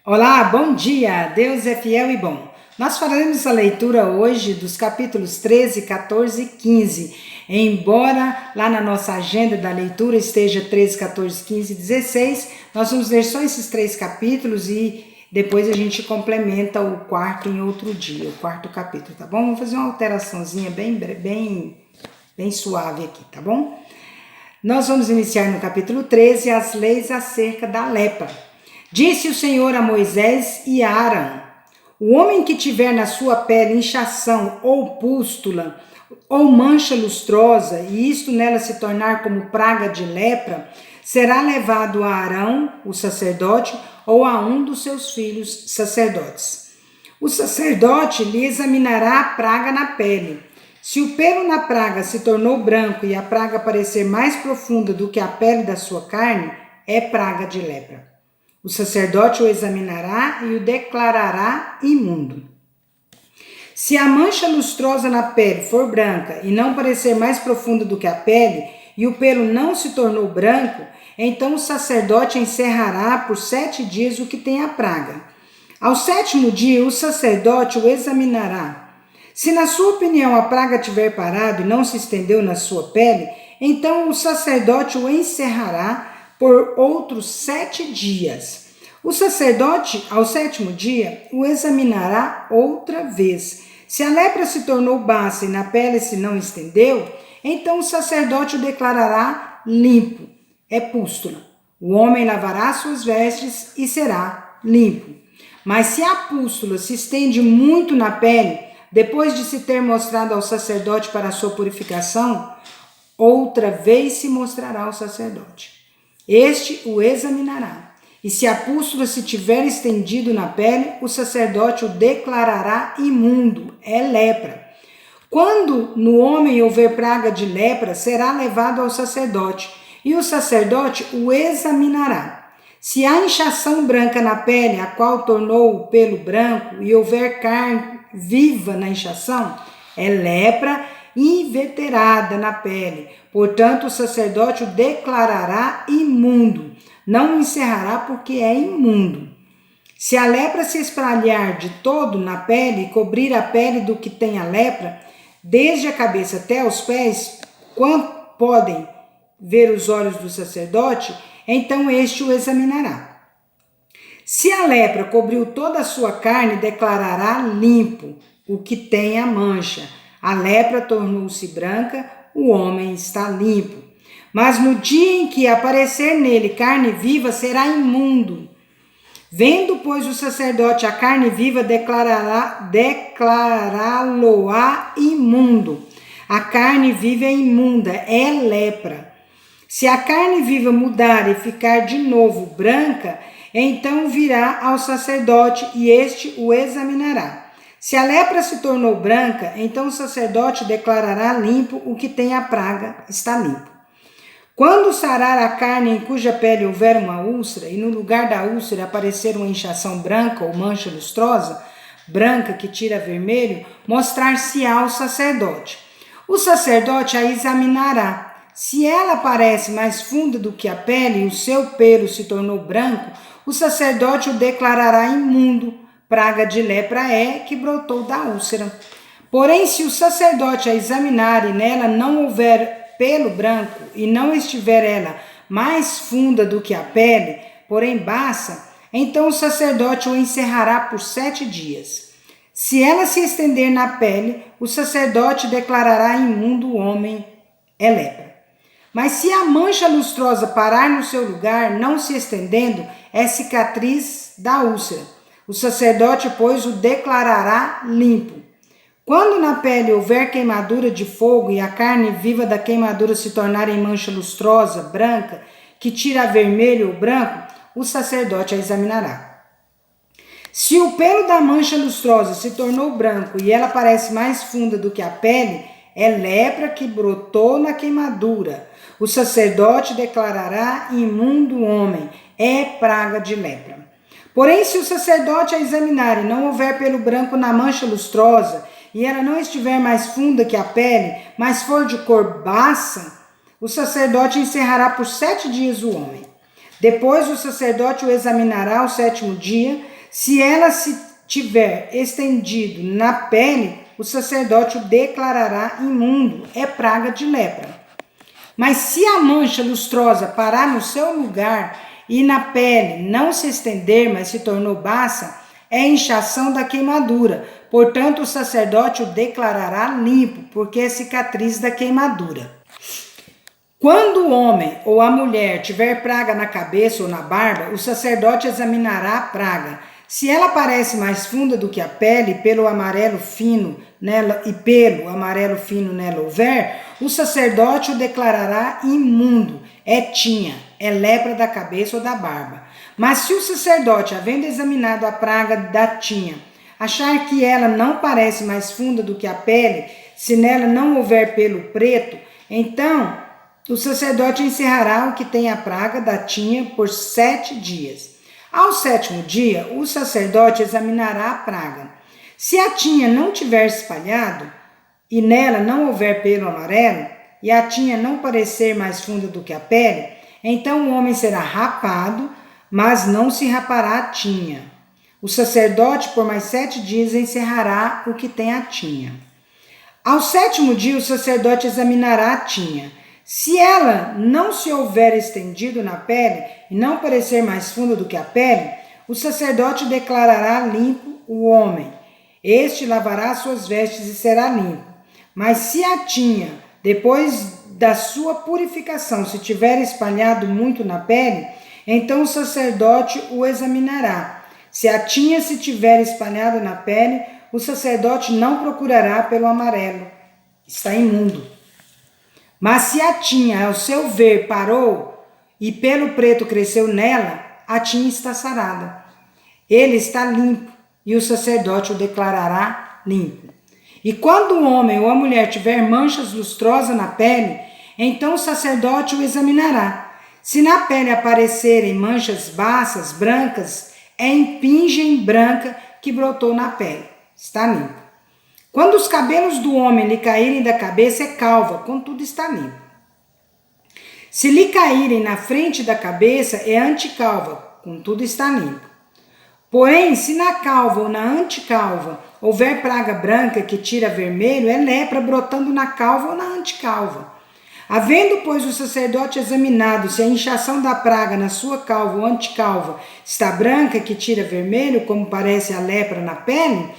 Olá, bom dia! Deus é fiel e bom. Nós faremos a leitura hoje dos capítulos 13, 14 e 15. Embora lá na nossa agenda da leitura esteja 13, 14, 15 e 16, nós vamos ler só esses três capítulos e depois a gente complementa o quarto em outro dia, o quarto capítulo, tá bom? Vamos fazer uma alteraçãozinha bem suave aqui, tá bom? Nós vamos iniciar no capítulo 13 as leis acerca da lepra. Disse o Senhor a Moisés e a Arão: o homem que tiver na sua pele inchação ou pústula ou mancha lustrosa, e isto nela se tornar como praga de lepra, será levado a Arão, o sacerdote, ou a um dos seus filhos sacerdotes. O sacerdote lhe examinará a praga na pele. Se o pelo na praga se tornou branco e a praga parecer mais profunda do que a pele da sua carne, é praga de lepra. O sacerdote o examinará e o declarará imundo. Se a mancha lustrosa na pele for branca e não parecer mais profunda do que a pele, e o pelo não se tornou branco, então o sacerdote encerrará por 7 dias o que tem a praga. Ao 7º dia, o sacerdote o examinará. Se na sua opinião a praga tiver parado e não se estendeu na sua pele, então o sacerdote o encerrará por outros 7 dias. O sacerdote, ao 7º dia, o examinará outra vez. Se a lepra se tornou baça e na pele se não estendeu, então o sacerdote o declarará limpo, é pústula. O homem lavará suas vestes e será limpo. Mas se a pústula se estende muito na pele, depois de se ter mostrado ao sacerdote para a sua purificação, outra vez se mostrará ao sacerdote. Este o examinará. E se a pústula se tiver estendido na pele, o sacerdote o declarará imundo, é lepra. Quando no homem houver praga de lepra, será levado ao sacerdote, e o sacerdote o examinará. Se há inchação branca na pele, a qual tornou o pelo branco, e houver carne viva na inchação, é lepra inveterada na pele. Portanto, o sacerdote o declarará imundo. Não o encerrará porque é imundo. Se a lepra se espalhar de todo na pele e cobrir a pele do que tem a lepra, desde a cabeça até os pés, quando podem ver os olhos do sacerdote, então este o examinará. Se a lepra cobriu toda a sua carne, declarará limpo o que tem a mancha. A lepra tornou-se branca, o homem está limpo. Mas no dia em que aparecer nele carne viva, será imundo. Vendo, pois, o sacerdote a carne viva, declará-lo-á imundo. A carne viva é imunda, é lepra. Se a carne viva mudar e ficar de novo branca, então virá ao sacerdote e este o examinará. Se a lepra se tornou branca, então o sacerdote declarará limpo o que tem a praga, está limpo. Quando sarar a carne em cuja pele houver uma úlcera, e no lugar da úlcera aparecer uma inchação branca ou mancha lustrosa, branca que tira vermelho, mostrar-se-á ao sacerdote. O sacerdote a examinará. Se ela parece mais funda do que a pele e o seu pelo se tornou branco, o sacerdote o declarará imundo. Praga de lepra é que brotou da úlcera. Porém, se o sacerdote a examinar e nela não houver pelo branco e não estiver ela mais funda do que a pele, porém baça, então o sacerdote o encerrará por 7 dias. Se ela se estender na pele, o sacerdote declarará imundo o homem, é lepra. Mas se a mancha lustrosa parar no seu lugar, não se estendendo, é cicatriz da úlcera. O sacerdote, pois, o declarará limpo. Quando na pele houver queimadura de fogo e a carne viva da queimadura se tornar em mancha lustrosa, branca, que tira vermelho ou branco, o sacerdote a examinará. Se o pelo da mancha lustrosa se tornou branco e ela parece mais funda do que a pele, é lepra que brotou na queimadura. O sacerdote declarará imundo o homem, é praga de lepra. Porém, se o sacerdote a examinar e não houver pelo branco na mancha lustrosa, e ela não estiver mais funda que a pele, mas for de cor baça, o sacerdote encerrará por 7 dias o homem. Depois o sacerdote o examinará ao 7º dia. Se ela se tiver estendido na pele, o sacerdote o declarará imundo, é praga de lepra. Mas se a mancha lustrosa parar no seu lugar e na pele não se estender, mas se tornou baça, é inchação da queimadura. Portanto, o sacerdote o declarará limpo, porque é cicatriz da queimadura. Quando o homem ou a mulher tiver praga na cabeça ou na barba, o sacerdote examinará a praga. Se ela parece mais funda do que a pele, pelo amarelo fino nela houver, o sacerdote o declarará imundo, é tinha, é lepra da cabeça ou da barba. Mas se o sacerdote, havendo examinado a praga da tinha, achar que ela não parece mais funda do que a pele, se nela não houver pelo preto, então o sacerdote encerrará o que tem a praga da tinha por 7 dias. Ao 7º dia, o sacerdote examinará a praga. Se a tinha não tiver espalhado, e nela não houver pelo amarelo, e a tinha não parecer mais funda do que a pele, então o homem será rapado, mas não se rapará a tinha. O sacerdote, por mais 7 dias, encerrará o que tem a tinha. Ao 7º dia, o sacerdote examinará a tinha. Se ela não se houver estendido na pele e não parecer mais funda do que a pele, o sacerdote declarará limpo o homem. Este lavará suas vestes e será limpo. Mas se a tinha, depois da sua purificação, se tiver espalhado muito na pele, então o sacerdote o examinará. Se a tinha se tiver espalhado na pele, o sacerdote não procurará pelo amarelo. Está imundo. Mas se a tinha, ao seu ver, parou e pelo preto cresceu nela, a tinha está sarada. Ele está limpo e o sacerdote o declarará limpo. E quando o homem ou a mulher tiver manchas lustrosas na pele, então o sacerdote o examinará. Se na pele aparecerem manchas baças, brancas, é impingem branca que brotou na pele. Está limpo. Quando os cabelos do homem lhe caírem da cabeça, é calva, contudo está limpo. Se lhe caírem na frente da cabeça, é anticalva, contudo está limpo. Porém, se na calva ou na anticalva houver praga branca que tira vermelho, é lepra brotando na calva ou na anticalva. Havendo, pois, o sacerdote examinado se a inchação da praga na sua calva ou anticalva está branca que tira vermelho, como parece a lepra na pele,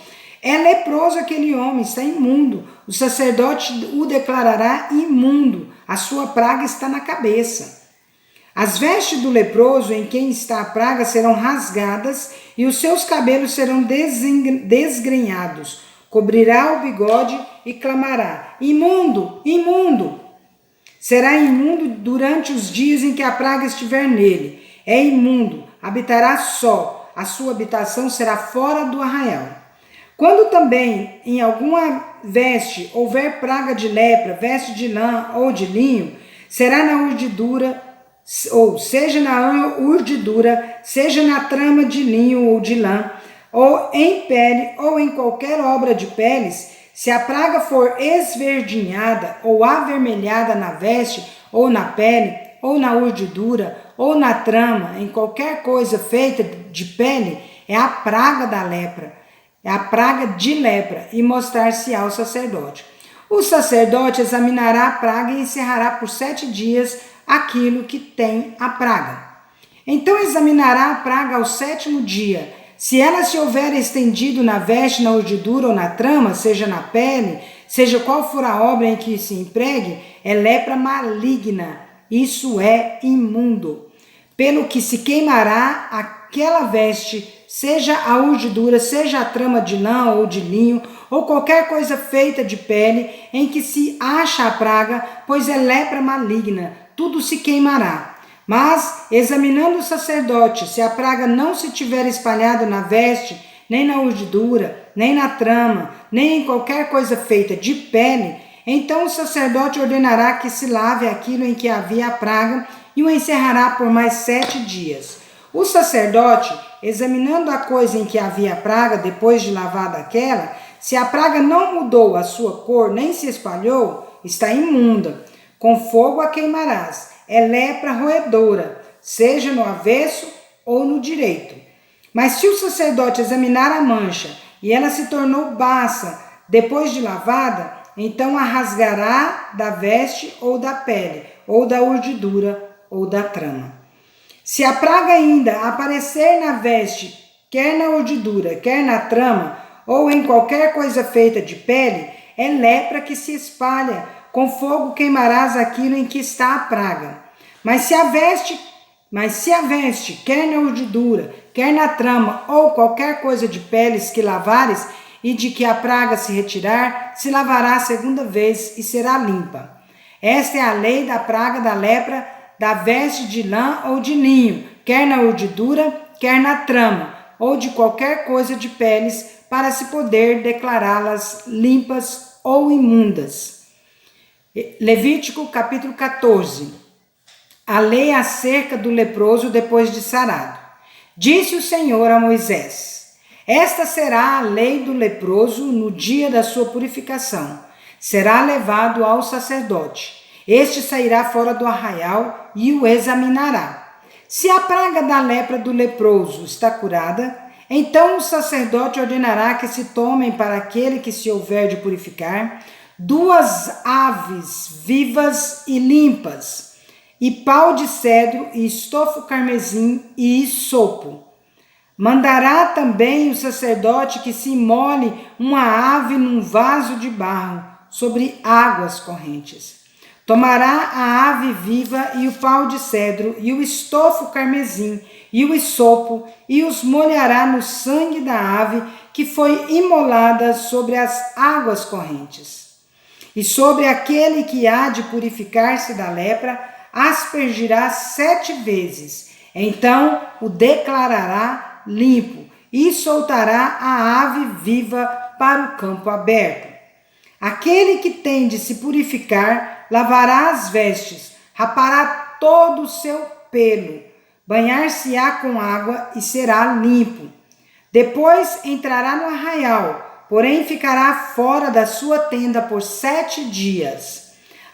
é leproso aquele homem, está imundo. O sacerdote o declarará imundo. A sua praga está na cabeça. As vestes do leproso em quem está a praga serão rasgadas e os seus cabelos serão desgrenhados. Cobrirá o bigode e clamará: imundo, imundo! Será imundo durante os dias em que a praga estiver nele. É imundo, habitará só. A sua habitação será fora do arraial. Quando também em alguma veste houver praga de lepra, veste de lã ou de linho, será na urdidura, ou seja na urdidura, seja na trama de linho ou de lã, ou em pele, ou em qualquer obra de peles, se a praga for esverdinhada ou avermelhada na veste, ou na pele, ou na urdidura, ou na trama, em qualquer coisa feita de pele, é a praga da lepra. É a praga de lepra, e mostrar-se-á ao sacerdote. O sacerdote examinará a praga e encerrará por 7 dias aquilo que tem a praga. Então examinará a praga ao 7º dia. Se ela se houver estendido na veste, na urdidura ou na trama, seja na pele, seja qual for a obra em que se empregue, é lepra maligna, isso é imundo. Pelo que se queimará aquela veste, seja a urdidura, seja a trama de lã ou de linho, ou qualquer coisa feita de pele, em que se acha a praga, pois é lepra maligna, tudo se queimará. Mas, examinando o sacerdote, se a praga não se tiver espalhado na veste, nem na urdidura, nem na trama, nem em qualquer coisa feita de pele, então o sacerdote ordenará que se lave aquilo em que havia a praga e o encerrará por mais 7 dias. O sacerdote, examinando a coisa em que havia a praga, depois de lavada aquela, se a praga não mudou a sua cor, nem se espalhou, está imunda. Com fogo a queimarás. É lepra roedora, seja no avesso ou no direito. Mas se o sacerdote examinar a mancha e ela se tornou baça depois de lavada, então a rasgará da veste ou da pele, ou da urdidura ou da trama. Se a praga ainda aparecer na veste, quer na urdidura, quer na trama, ou em qualquer coisa feita de pele, é lepra que se espalha. Com fogo queimarás aquilo em que está a praga. Mas se a veste, quer na urdidura, quer na trama, ou qualquer coisa de peles que lavares, e de que a praga se retirar, se lavará a segunda vez e será limpa. Esta é a lei da praga da lepra, da veste de lã ou de linho, quer na urdidura, quer na trama, ou de qualquer coisa de peles, para se poder declará-las limpas ou imundas. Levítico capítulo 14. A lei acerca do leproso depois de sarado. Disse o Senhor a Moisés: esta será a lei do leproso no dia da sua purificação. Será levado ao sacerdote. Este sairá fora do arraial e o examinará. Se a praga da lepra do leproso está curada, então o sacerdote ordenará que se tomem para aquele que se houver de purificar 2 aves vivas e limpas, e pau de cedro, e estofo carmesim, e hisopo. Mandará também o sacerdote que se imole uma ave num vaso de barro, sobre águas correntes. Tomará a ave viva e o pau de cedro, e o estofo carmesim, e o hisopo, e os molhará no sangue da ave que foi imolada sobre as águas correntes. E sobre aquele que há de purificar-se da lepra, aspergirá 7 vezes. Então o declarará limpo e soltará a ave viva para o campo aberto. Aquele que tem de se purificar, lavará as vestes, rapará todo o seu pelo, banhar-se-á com água e será limpo. Depois entrará no arraial, porém ficará fora da sua tenda por 7 dias.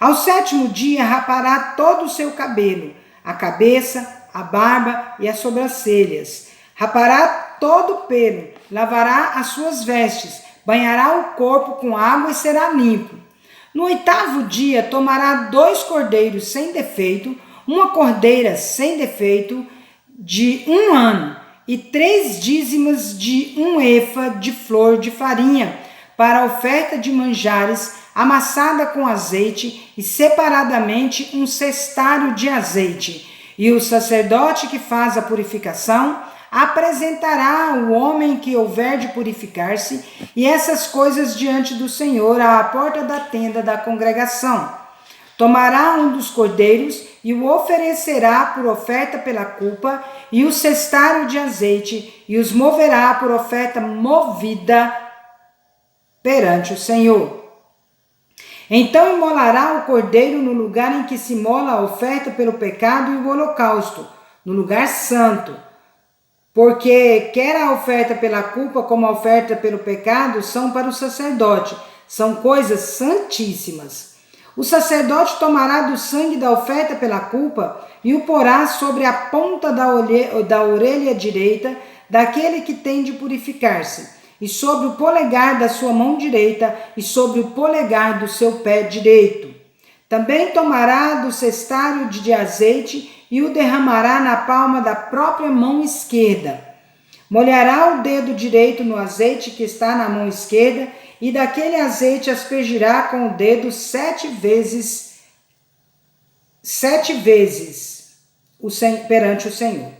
Ao 7º dia rapará todo o seu cabelo, a cabeça, a barba e as sobrancelhas. Rapará todo o pelo, lavará as suas vestes, banhará o corpo com água e será limpo. No 8º dia tomará 2 cordeiros sem defeito, uma cordeira sem defeito de 1 ano, e 3 dízimas de 1 efa de flor de farinha, para a oferta de manjares, amassada com azeite, e separadamente 1 cestário de azeite. E o sacerdote que faz a purificação apresentará o homem que houver de purificar-se, e essas coisas diante do Senhor à porta da tenda da congregação. Tomará um dos cordeiros e o oferecerá por oferta pela culpa, e o cestário de azeite, e os moverá por oferta movida perante o Senhor. Então imolará o cordeiro no lugar em que se imola a oferta pelo pecado e o holocausto, no lugar santo. Porque quer a oferta pela culpa como a oferta pelo pecado são para o sacerdote, são coisas santíssimas. O sacerdote tomará do sangue da oferta pela culpa e o porá sobre a ponta da orelha direita daquele que tem de purificar-se, e sobre o polegar da sua mão direita e sobre o polegar do seu pé direito. Também tomará do cestário de azeite e o derramará na palma da própria mão esquerda. Molhará o dedo direito no azeite que está na mão esquerda, e daquele azeite aspergirá com o dedo 7 vezes perante o Senhor.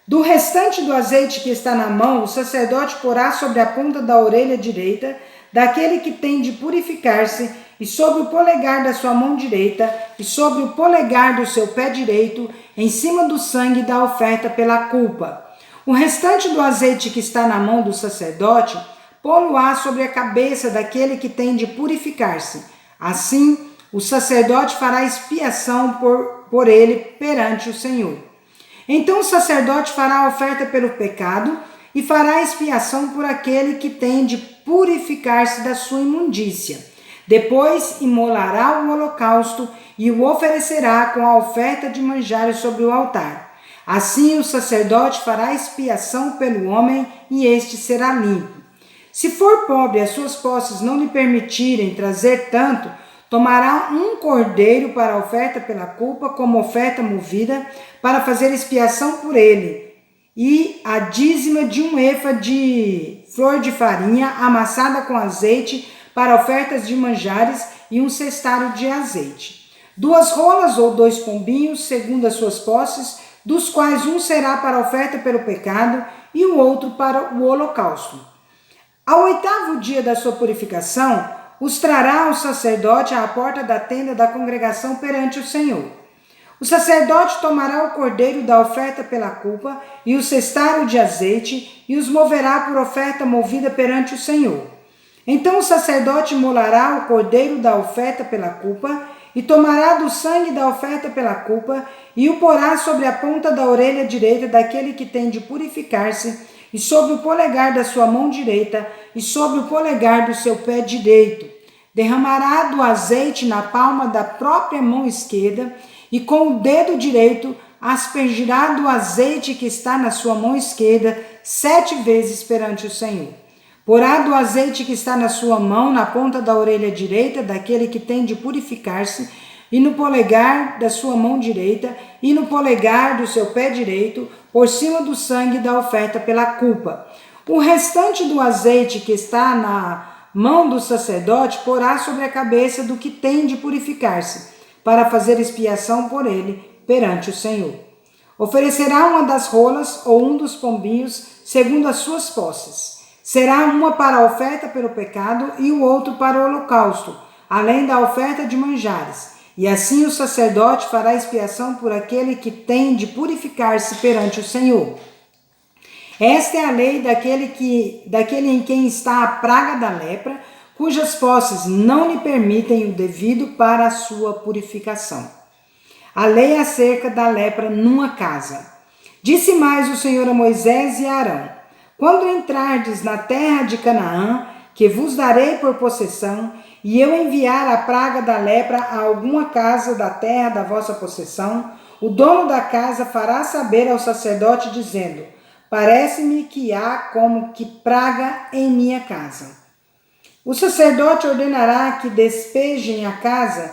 Do restante do azeite que está na mão, o sacerdote porá sobre a ponta da orelha direita daquele que tem de purificar-se, e sobre o polegar da sua mão direita, e sobre o polegar do seu pé direito, em cima do sangue da oferta pela culpa. O restante do azeite que está na mão do sacerdote, pô-lo-á sobre a cabeça daquele que tem de purificar-se. Assim, o sacerdote fará expiação por ele perante o Senhor. Então o sacerdote fará a oferta pelo pecado e fará expiação por aquele que tem de purificar-se da sua imundícia. Depois imolará o holocausto e o oferecerá com a oferta de manjares sobre o altar. Assim o sacerdote fará expiação pelo homem e este será limpo. Se for pobre e as suas posses não lhe permitirem trazer tanto, tomará um cordeiro para a oferta pela culpa, como oferta movida, para fazer expiação por ele, e a dízima de um efa de flor de farinha amassada com azeite para ofertas de manjares e um cestário de azeite. 2 rolas ou 2 pombinhos, segundo as suas posses, dos quais um será para a oferta pelo pecado e o outro para o holocausto. Ao 8º dia da sua purificação, os trará o sacerdote à porta da tenda da congregação perante o Senhor. O sacerdote tomará o cordeiro da oferta pela culpa e o cestário de azeite e os moverá por oferta movida perante o Senhor. Então o sacerdote molará o cordeiro da oferta pela culpa e tomará do sangue da oferta pela culpa e o porá sobre a ponta da orelha direita daquele que tem de purificar-se e sobre o polegar da sua mão direita e sobre o polegar do seu pé direito. Derramará do azeite na palma da própria mão esquerda e com o dedo direito aspergirá do azeite que está na sua mão esquerda 7 vezes perante o Senhor. Porá do azeite que está na sua mão na ponta da orelha direita daquele que tem de purificar-se e no polegar da sua mão direita e no polegar do seu pé direito, por cima do sangue da oferta pela culpa. O restante do azeite que está na mão do sacerdote porá sobre a cabeça do que tem de purificar-se, para fazer expiação por ele perante o Senhor. Oferecerá uma das rolas ou um dos pombinhos, segundo as suas posses. Será uma para a oferta pelo pecado e o outro para o holocausto, além da oferta de manjares. E assim o sacerdote fará expiação por aquele que tem de purificar-se perante o Senhor. Esta é a lei daquele em quem está a praga da lepra, cujas posses não lhe permitem o devido para a sua purificação. A lei acerca da lepra numa casa. Disse mais o Senhor a Moisés e a Arão: quando entrardes na terra de Canaã, que vos darei por possessão, e eu enviar a praga da lepra a alguma casa da terra da vossa possessão, o dono da casa fará saber ao sacerdote, dizendo: parece-me que há como que praga em minha casa. O sacerdote ordenará que despejem a casa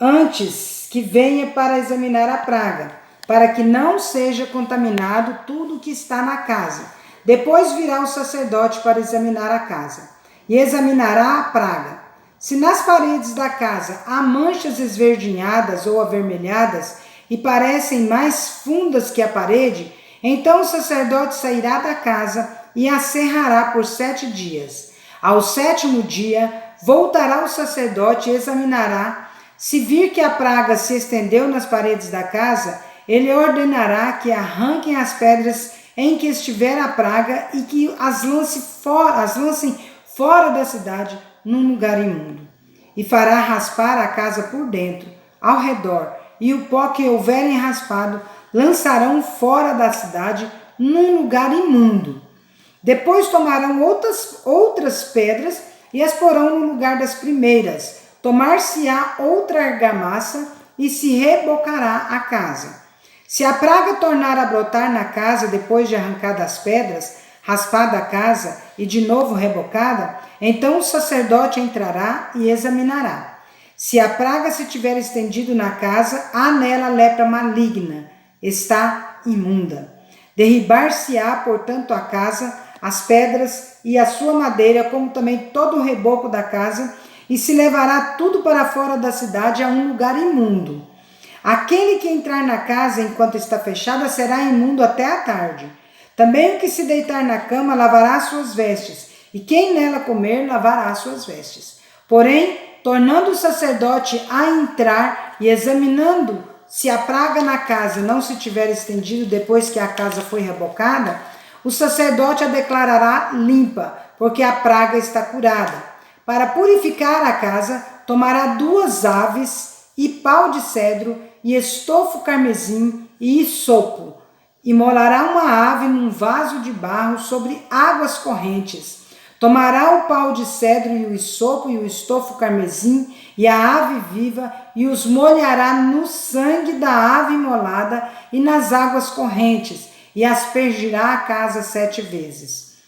antes que venha para examinar a praga, para que não seja contaminado tudo o que está na casa. Depois virá o sacerdote para examinar a casa, e examinará a praga. Se nas paredes da casa há manchas esverdinhadas ou avermelhadas e parecem mais fundas que a parede, então o sacerdote sairá da casa e a cerrará por 7 dias. Ao 7º dia, voltará o sacerdote e examinará. Se vir que a praga se estendeu nas paredes da casa, ele ordenará que arranquem as pedras em que estiver a praga e que as lancem fora da cidade num lugar imundo. E fará raspar a casa por dentro, ao redor, e o pó que houverem raspado lançarão fora da cidade num lugar imundo. Depois tomarão outras pedras e as porão no lugar das primeiras. Tomar-se-á outra argamassa e se rebocará a casa. Se a praga tornar a brotar na casa depois de arrancada as pedras, raspada a casa e de novo rebocada, então o sacerdote entrará e examinará. Se a praga se tiver estendido na casa, há nela lepra maligna, está imunda. Derribar-se-á, portanto, a casa, as pedras e a sua madeira, como também todo o reboco da casa, e se levará tudo para fora da cidade a um lugar imundo. Aquele que entrar na casa enquanto está fechada será imundo até a tarde. Também o que se deitar na cama lavará suas vestes, e quem nela comer lavará suas vestes. Porém, tornando o sacerdote a entrar e examinando se a praga na casa não se tiver estendido depois que a casa foi rebocada, o sacerdote a declarará limpa, porque a praga está curada. Para purificar a casa, tomará 2 aves e pau de cedro e estofo carmesim e isopo, e molará uma ave num vaso de barro sobre águas correntes. Tomará o pau de cedro e o hisopo e o estofo carmesim e a ave viva e os molhará no sangue da ave imolada e nas águas correntes e aspergirá a casa 7 vezes.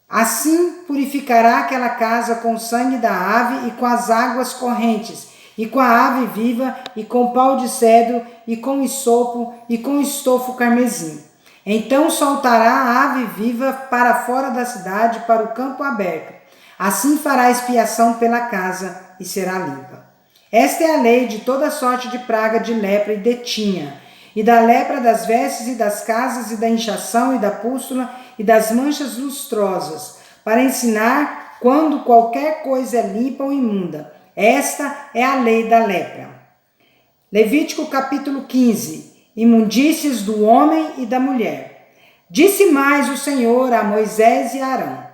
Assim purificará aquela casa com o sangue da ave e com as águas correntes, e com a ave viva, e com o pau de cedro, e com o hisopo, e com o estofo carmesim. Então soltará a ave viva para fora da cidade, para o campo aberto. Assim fará expiação pela casa e será limpa. Esta é a lei de toda sorte de praga de lepra e de tinha, e da lepra das vestes e das casas, e da inchação e da pústula, e das manchas lustrosas, para ensinar quando qualquer coisa é limpa ou imunda. Esta é a lei da lepra. Levítico capítulo 15. Imundícies do homem e da mulher. Disse mais o Senhor a Moisés e a Arão: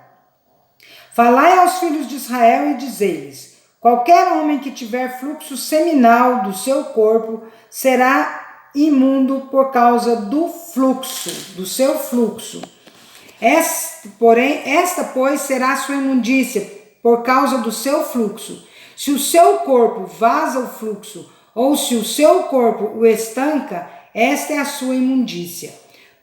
falai aos filhos de Israel e dizei-lhes: qualquer homem que tiver fluxo seminal do seu corpo será imundo por causa do fluxo, do seu fluxo. Esta, pois, será sua imundícia por causa do seu fluxo. Se o seu corpo vaza o fluxo, ou se o seu corpo o estanca, esta é a sua imundícia.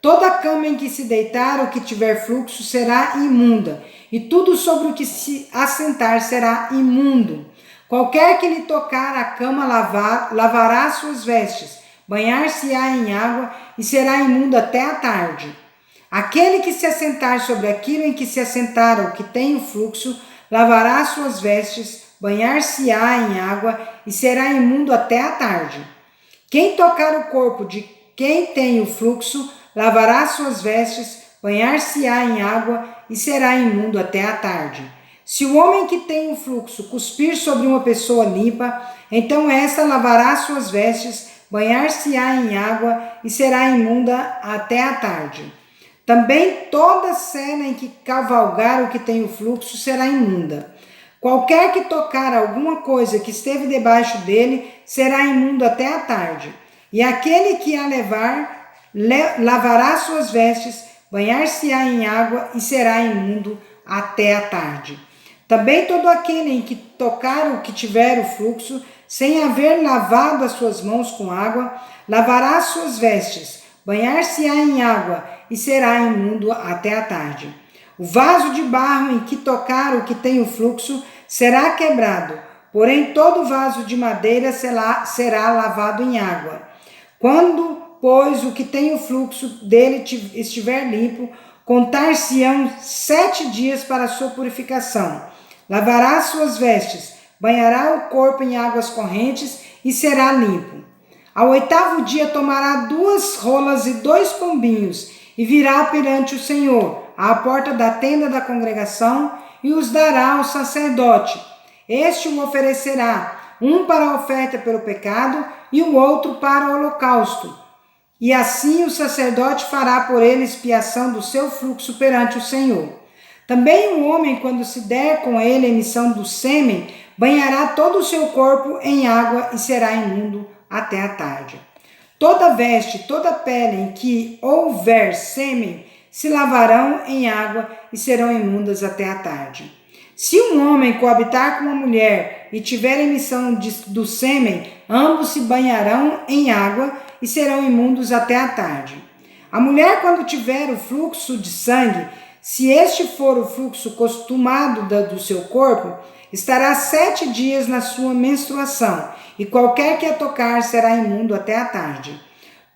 Toda cama em que se deitar o que tiver fluxo será imunda, e tudo sobre o que se assentar será imundo. Qualquer que lhe tocar a cama lavará suas vestes, banhar-se-á em água e será imundo até a tarde. Aquele que se assentar sobre aquilo em que se assentar o que tem o fluxo, lavará suas vestes, banhar-se-á em água e será imundo até a tarde. Quem tocar o corpo de quem tem o fluxo, lavará suas vestes, banhar-se-á em água e será imundo até a tarde. Se o homem que tem o fluxo cuspir sobre uma pessoa limpa, então esta lavará suas vestes, banhar-se-á em água e será imunda até a tarde. Também toda cena em que cavalgar o que tem o fluxo será imunda. Qualquer que tocar alguma coisa que esteve debaixo dele será imundo até a tarde. E aquele que a levar, lavará suas vestes, banhar-se-á em água e será imundo até a tarde. Também todo aquele em que tocar o que tiver o fluxo, sem haver lavado as suas mãos com água, lavará suas vestes, banhar-se-á em água e será imundo até a tarde. O vaso de barro em que tocar o que tem o fluxo será quebrado, porém todo vaso de madeira será lavado em água. Quando, pois, o que tem o fluxo dele estiver limpo, contar-se-ão 7 dias para a sua purificação. Lavará suas vestes, banhará o corpo em águas correntes e será limpo. Ao 8º dia tomará 2 rolas e 2 pombinhos e virá perante o Senhor à porta da tenda da congregação e os dará ao sacerdote. Este o oferecerá, um para a oferta pelo pecado e o outro para o holocausto. E assim o sacerdote fará por ele expiação do seu fluxo perante o Senhor. Também o homem, quando se der com ele a emissão do sêmen, banhará todo o seu corpo em água e será imundo até a tarde. Toda veste, toda pele em que houver sêmen, se lavarão em água e serão imundas até a tarde. Se um homem coabitar com uma mulher e tiver emissão do sêmen, ambos se banharão em água e serão imundos até a tarde. A mulher, quando tiver o fluxo de sangue, se este for o fluxo costumado do seu corpo, estará 7 dias na sua menstruação, e qualquer que a tocar será imundo até a tarde.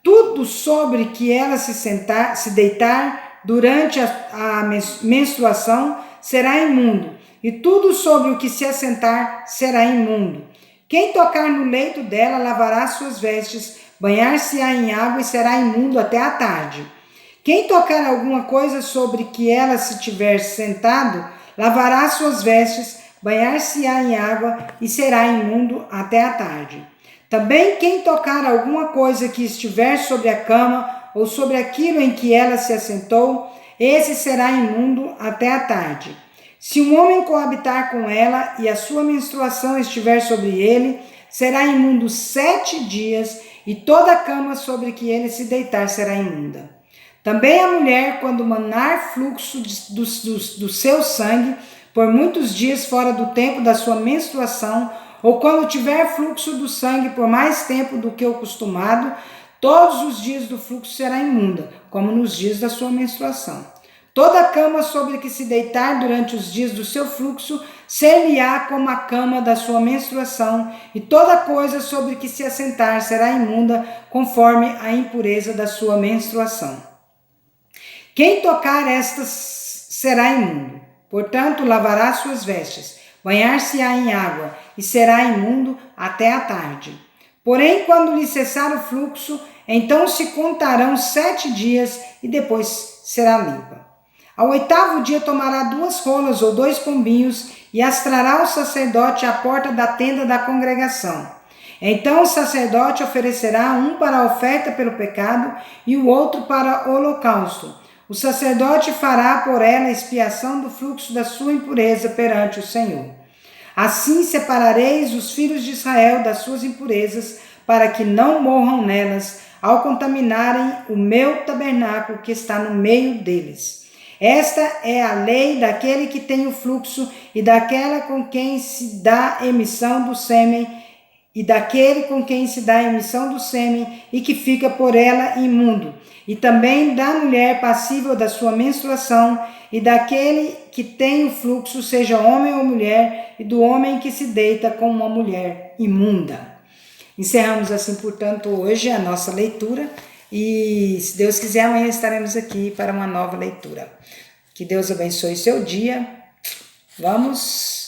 Tudo sobre que ela se deitar durante a menstruação será imundo, e tudo sobre o que se assentar será imundo. Quem tocar no leito dela lavará suas vestes, banhar-se-á em água e será imundo até a tarde. Quem tocar alguma coisa sobre que ela se tiver sentado, lavará suas vestes, banhar-se-á em água e será imundo até a tarde. Também quem tocar alguma coisa que estiver sobre a cama ou sobre aquilo em que ela se assentou, esse será imundo até a tarde. Se um homem coabitar com ela e a sua menstruação estiver sobre ele, será imundo 7 dias, e toda a cama sobre que ele se deitar será imunda. Também a mulher, quando manar fluxo do seu sangue por muitos dias fora do tempo da sua menstruação, ou quando tiver fluxo do sangue por mais tempo do que o costumado, todos os dias do fluxo será imunda, como nos dias da sua menstruação. Toda cama sobre que se deitar durante os dias do seu fluxo ser-lhe-á como a cama da sua menstruação, e toda coisa sobre que se assentar será imunda, conforme a impureza da sua menstruação. Quem tocar estas será imundo. Portanto, lavará suas vestes, banhar-se-á em água, e será imundo até a tarde. Porém, quando lhe cessar o fluxo, então se contarão 7 dias, e depois será limpa. Ao 8º dia tomará 2 rolas ou 2 pombinhos, e as trará o sacerdote à porta da tenda da congregação. Então o sacerdote oferecerá um para a oferta pelo pecado, e o outro para o holocausto. O sacerdote fará por ela expiação do fluxo da sua impureza perante o Senhor. Assim separareis os filhos de Israel das suas impurezas, para que não morram nelas, ao contaminarem o meu tabernáculo que está no meio deles. Esta é a lei daquele que tem o fluxo, e daquela com quem se dá emissão do sêmen, e daquele com quem se dá emissão do sêmen, e que fica por ela imundo, e também da mulher passível da sua menstruação, e daquele que tem o fluxo, seja homem ou mulher, e do homem que se deita com uma mulher imunda. Encerramos assim, portanto, hoje a nossa leitura, e se Deus quiser, amanhã estaremos aqui para uma nova leitura. Que Deus abençoe seu dia. Vamos